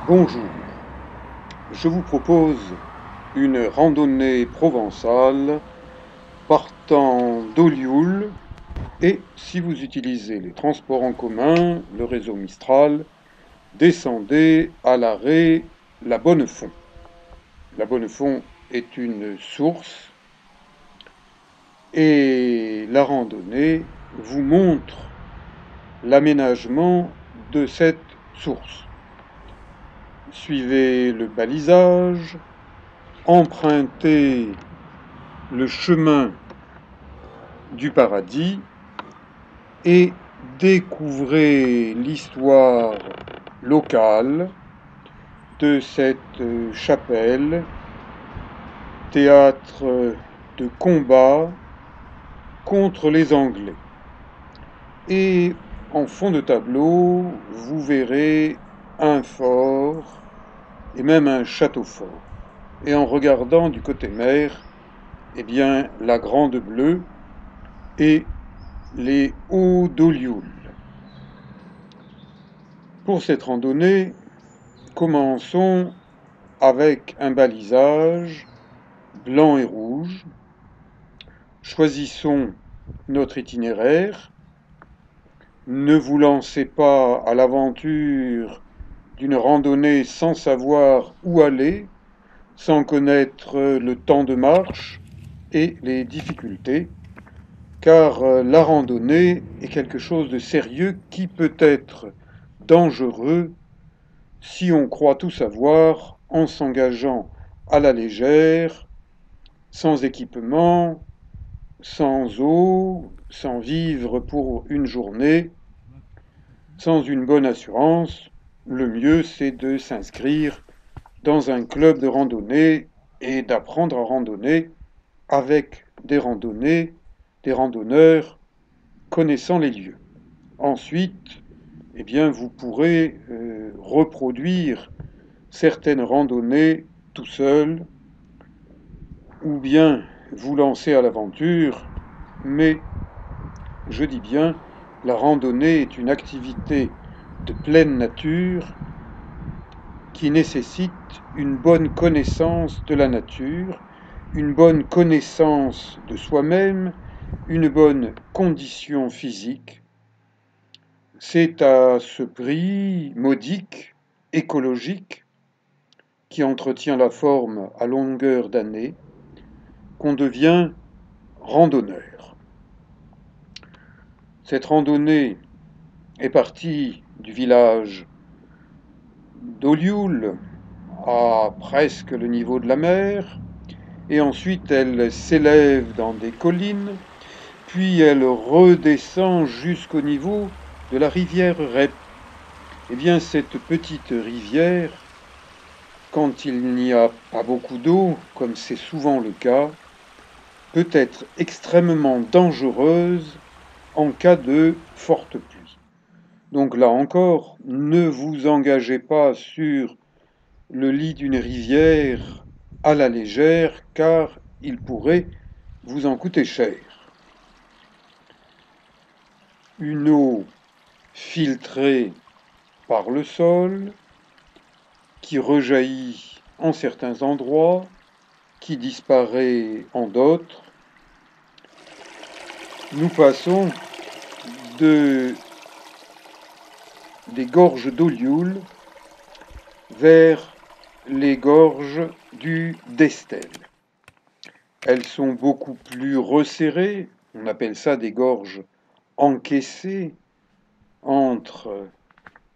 Bonjour, je vous propose une randonnée provençale partant d'Olioul et, si vous utilisez les transports en commun, le réseau Mistral, descendez à l'arrêt La Bonnefond. La Bonnefond est une source et la randonnée vous montre l'aménagement de cette source. Suivez le balisage, empruntez le chemin du paradis et découvrez l'histoire locale de cette chapelle, théâtre de combat contre les Anglais. Et en fond de tableau, vous verrez un fort et même un château fort. Et en regardant du côté mer, eh bien, la Grande Bleue et les Hauts d'Olioul. Pour cette randonnée, commençons avec un balisage blanc et rouge. Choisissons notre itinéraire. Ne vous lancez pas à l'aventure d'une randonnée sans savoir où aller, sans connaître le temps de marche et les difficultés, car la randonnée est quelque chose de sérieux qui peut être dangereux si on croit tout savoir en s'engageant à la légère, sans équipement, sans eau, sans vivre pour une journée, sans une bonne assurance. Le mieux, c'est de s'inscrire dans un club de randonnée et d'apprendre à randonner avec des randonneurs connaissant les lieux. Ensuite, eh bien, vous pourrez reproduire certaines randonnées tout seul, ou bien vous lancer à l'aventure, mais je dis bien, la randonnée est une activité de pleine nature qui nécessite une bonne connaissance de la nature, une bonne connaissance de soi-même, une bonne condition physique. C'est à ce prix modique, écologique, qui entretient la forme à longueur d'année, qu'on devient randonneur. Cette randonnée est partie du village d'Olioul, à presque le niveau de la mer, et ensuite elle s'élève dans des collines, puis elle redescend jusqu'au niveau de la rivière Rep. Eh bien, cette petite rivière, quand il n'y a pas beaucoup d'eau, comme c'est souvent le cas, peut être extrêmement dangereuse en cas de forte pluie. Donc là encore, ne vous engagez pas sur le lit d'une rivière à la légère, car il pourrait vous en coûter cher. Une eau filtrée par le sol, qui rejaillit en certains endroits, qui disparaît en d'autres. Nous passons des gorges d'Olioul vers les gorges du Destel. Elles sont beaucoup plus resserrées, on appelle ça des gorges encaissées entre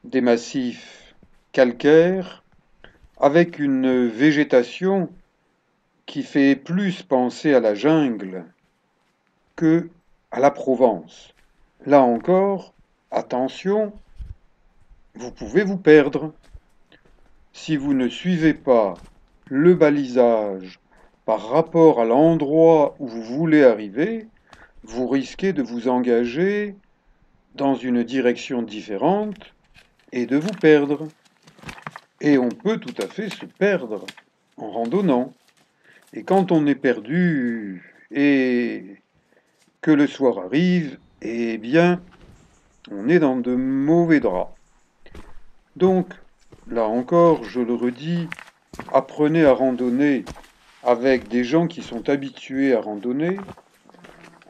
des massifs calcaires, avec une végétation qui fait plus penser à la jungle que à la Provence. Là encore, attention, vous pouvez vous perdre. Si vous ne suivez pas le balisage par rapport à l'endroit où vous voulez arriver, vous risquez de vous engager dans une direction différente et de vous perdre. Et on peut tout à fait se perdre en randonnant. Et quand on est perdu et que le soir arrive, eh bien, on est dans de mauvais draps. Donc, là encore, je le redis, apprenez à randonner avec des gens qui sont habitués à randonner.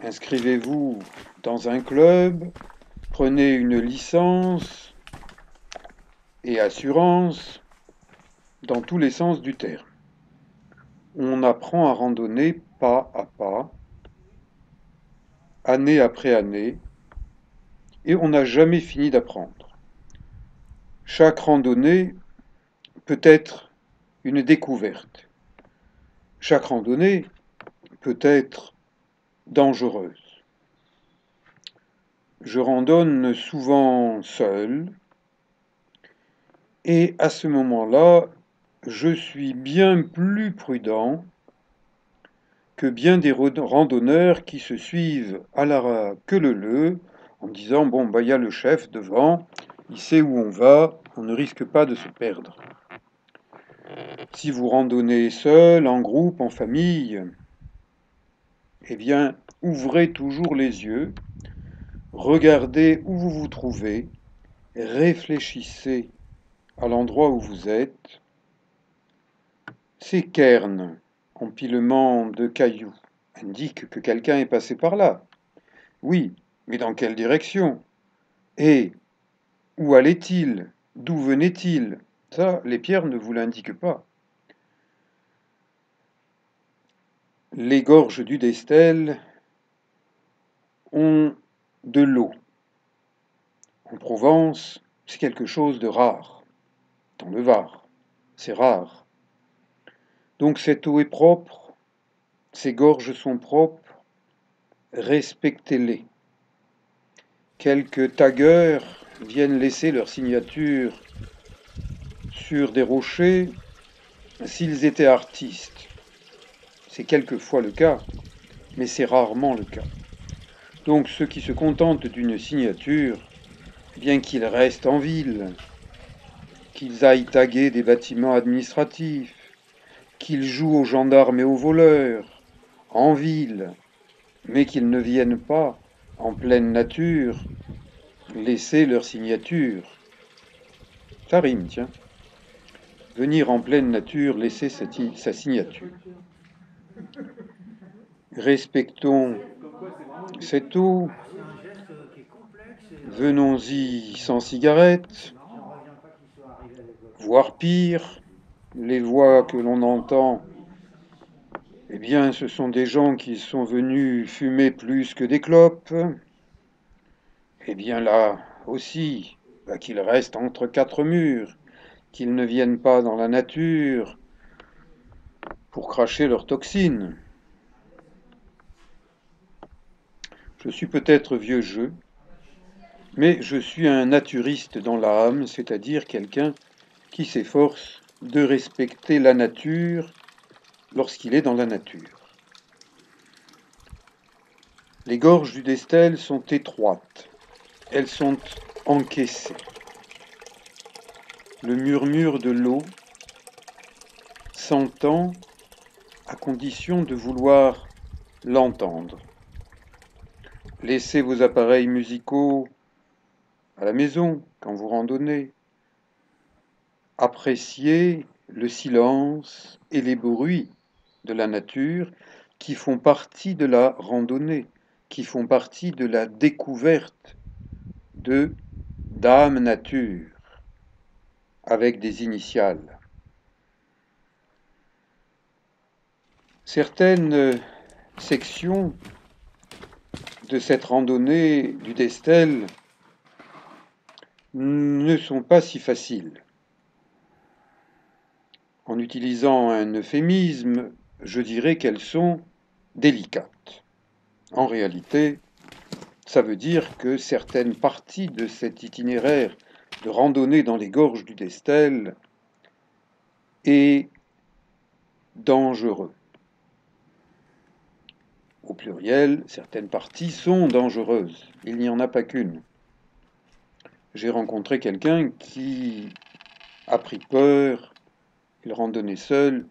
Inscrivez-vous dans un club, prenez une licence et assurance dans tous les sens du terme. On apprend à randonner pas à pas, année après année, et on n'a jamais fini d'apprendre. Chaque randonnée peut être une découverte. Chaque randonnée peut être dangereuse. Je randonne souvent seul, et à ce moment-là, je suis bien plus prudent que bien des randonneurs qui se suivent à la queue leu en disant bon bah il y a le chef devant, il sait où on va, on ne risque pas de se perdre. Si vous randonnez seul, en groupe, en famille, eh bien ouvrez toujours les yeux, regardez où vous vous trouvez, réfléchissez à l'endroit où vous êtes. Ces cairns, empilement de cailloux, indiquent que quelqu'un est passé par là. Oui, mais dans quelle direction? Et où allait-il? D'où venait-il? Ça, les pierres ne vous l'indiquent pas. Les gorges du Destel ont de l'eau. En Provence, c'est quelque chose de rare. Dans le Var, c'est rare. Donc cette eau est propre, ces gorges sont propres, respectez-les. Quelques taggeurs viennent laisser leur signature sur des rochers s'ils étaient artistes. C'est quelquefois le cas, mais c'est rarement le cas. Donc ceux qui se contentent d'une signature, bien qu'ils restent en ville, qu'ils aillent taguer des bâtiments administratifs, qu'ils jouent aux gendarmes et aux voleurs, en ville, mais qu'ils ne viennent pas, en pleine nature, laisser leur signature. Ça rime, tiens. Venir en pleine nature, laisser sa signature. Respectons cette eau, venons-y sans cigarette, voire pire, les voix que l'on entend, eh bien, ce sont des gens qui sont venus fumer plus que des clopes. Eh bien là aussi, bah, qu'ils restent entre quatre murs, qu'ils ne viennent pas dans la nature pour cracher leurs toxines. Je suis peut-être vieux jeu, mais je suis un naturiste dans l'âme, c'est-à-dire quelqu'un qui s'efforce de respecter la nature lorsqu'il est dans la nature. Les gorges du Destel sont étroites, elles sont encaissées. Le murmure de l'eau s'entend à condition de vouloir l'entendre. Laissez vos appareils musicaux à la maison quand vous randonnez. Appréciez le silence et les bruits de la nature qui font partie de la randonnée, qui font partie de la découverte de Dame Nature avec des initiales. Certaines sections de cette randonnée du Destel ne sont pas si faciles. En utilisant un euphémisme, je dirais qu'elles sont délicates. En réalité, ça veut dire que certaines parties de cet itinéraire de randonnée dans les gorges du Destel est dangereux. Au pluriel, certaines parties sont dangereuses. Il n'y en a pas qu'une. J'ai rencontré quelqu'un qui a pris peur, il randonnait seul,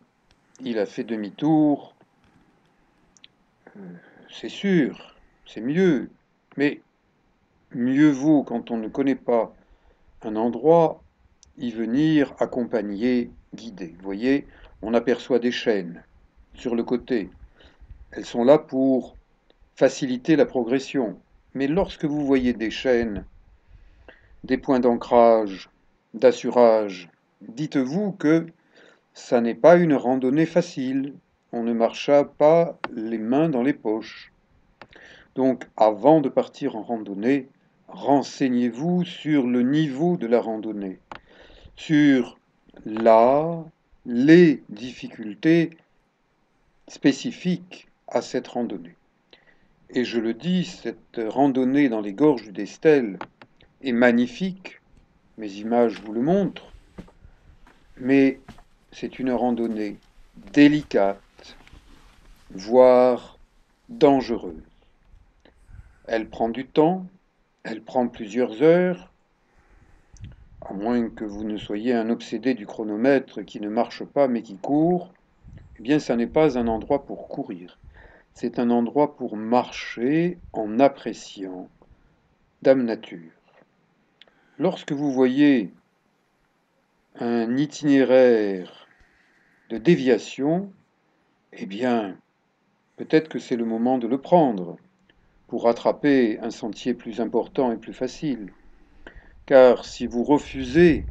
il a fait demi-tour. C'est sûr, c'est mieux, mais mieux vaut quand on ne connaît pas un endroit y venir accompagner, guider. Vous voyez, on aperçoit des chaînes sur le côté. Elles sont là pour faciliter la progression. Mais lorsque vous voyez des chaînes, des points d'ancrage, d'assurage, dites-vous que ça n'est pas une randonnée facile. On ne marcha pas les mains dans les poches. Donc, avant de partir en randonnée, renseignez-vous sur le niveau de la randonnée, sur les difficultés spécifiques à cette randonnée. Et je le dis, cette randonnée dans les gorges du Destel est magnifique, mes images vous le montrent, mais c'est une randonnée délicate, voire dangereuse. Elle prend du temps, elle prend plusieurs heures, à moins que vous ne soyez un obsédé du chronomètre qui ne marche pas mais qui court. Eh bien, ça n'est pas un endroit pour courir. C'est un endroit pour marcher en appréciant Dame Nature. Lorsque vous voyez un itinéraire de déviation, eh bien, peut-être que c'est le moment de le prendre pour rattraper un sentier plus important et plus facile. Car si vous refusez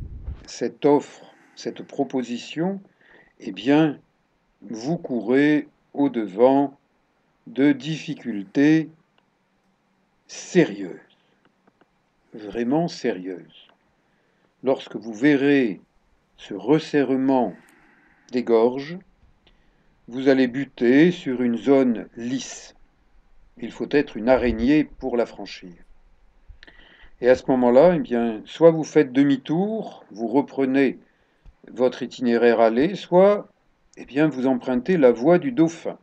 cette offre, cette proposition, eh bien, vous courez au-devant de difficultés sérieuses, vraiment sérieuses. Lorsque vous verrez ce resserrement des gorges, vous allez buter sur une zone lisse. Il faut être une araignée pour la franchir. Et à ce moment-là, eh bien, soit vous faites demi-tour, vous reprenez votre itinéraire aller, soit eh bien, vous empruntez la voie du Dauphin.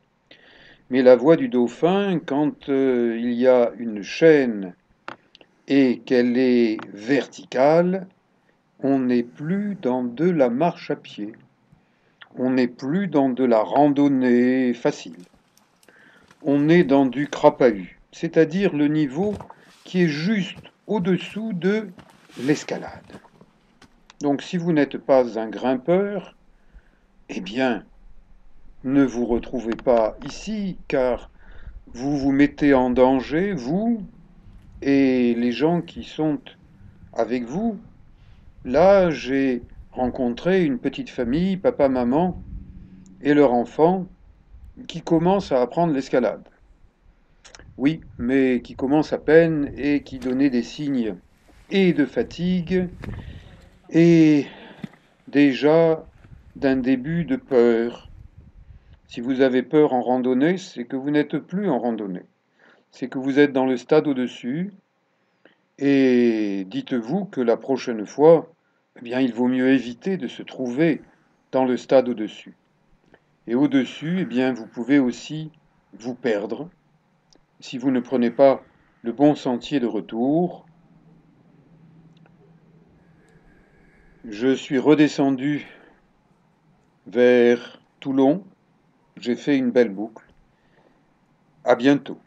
Mais la voie du Dauphin, quand il y a une chaîne et qu'elle est verticale, on n'est plus dans de la marche à pied. On n'est plus dans de la randonnée facile. On est dans du crapahut, c'est-à-dire le niveau qui est juste au-dessous de l'escalade. Donc si vous n'êtes pas un grimpeur, eh bien, ne vous retrouvez pas ici, car vous vous mettez en danger, vous et les gens qui sont avec vous. Là, j'ai rencontré une petite famille, papa, maman et leur enfant, qui commencent à apprendre l'escalade. Oui, mais qui commencent à peine et qui donnaient des signes et de fatigue et déjà d'un début de peur. Si vous avez peur en randonnée, c'est que vous n'êtes plus en randonnée. C'est que vous êtes dans le stade au-dessus. Et dites-vous que la prochaine fois, eh bien, il vaut mieux éviter de se trouver dans le stade au-dessus. Et au-dessus, eh bien, vous pouvez aussi vous perdre si vous ne prenez pas le bon sentier de retour. Je suis redescendu vers Toulon. J'ai fait une belle boucle. À bientôt.